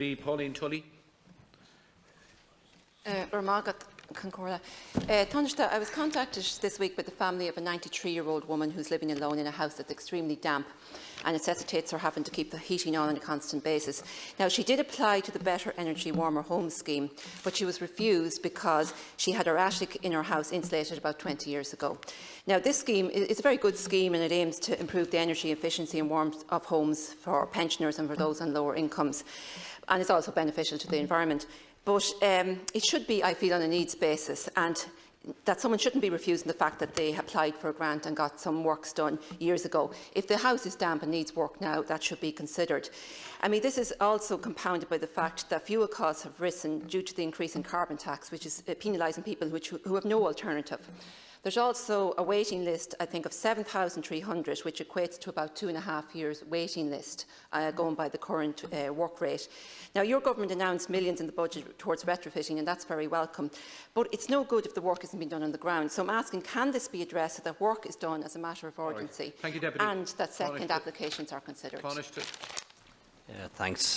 Pauline Tully. I was contacted this week by the family of a 93-year-old woman who's living alone in a house that's extremely damp and necessitates her having to keep the heating on a constant basis. Now, she did apply to the Better Energy Warmer Home scheme, but she was refused because she had her attic in her house insulated about 20 years ago. Now, this scheme is a very good scheme and it aims to improve the energy efficiency and warmth of homes for pensioners and for those on lower incomes, and it's also beneficial to the environment. But it should be, I feel, on a needs basis, and that someone shouldn't be refusing the fact that they applied for a grant and got some works done years ago. If the house is damp and needs work now, that should be considered. I mean, this is also compounded by the fact that fuel costs have risen due to the increase in carbon tax, which is penalising people who have no alternative. There's also a waiting list, I think, of 7,300, which equates to about 2.5 years waiting list, going by the current work rate. Now, your government announced millions in the budget towards retrofitting, and that's very welcome. But it's no good if the work isn't being done on the ground. So I'm asking, can this be addressed so that work is done as a matter of urgency, right. Thank you, Deputy. And that second applications are considered? Yeah, thanks,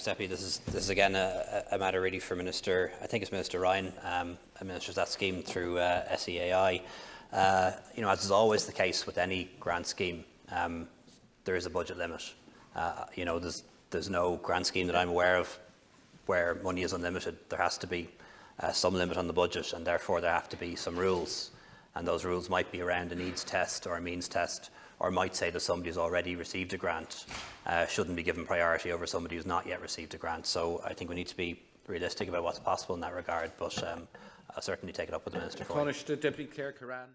Deputy. This is again a matter really for Minister. I think it's Minister Ryan administers that scheme through SEAI. As is always the case with any grant scheme, there is a budget limit. There's no grant scheme that I'm aware of where money is unlimited. There has to be some limit on the budget, and therefore there have to be some rules. And those rules might be around a needs test or a means test, or might say that somebody who's already received a grant shouldn't be given priority over somebody who's not yet received a grant. So I think we need to be realistic about what's possible in that regard, but I'll certainly take it up with the Minister. Deputy Clare Curran.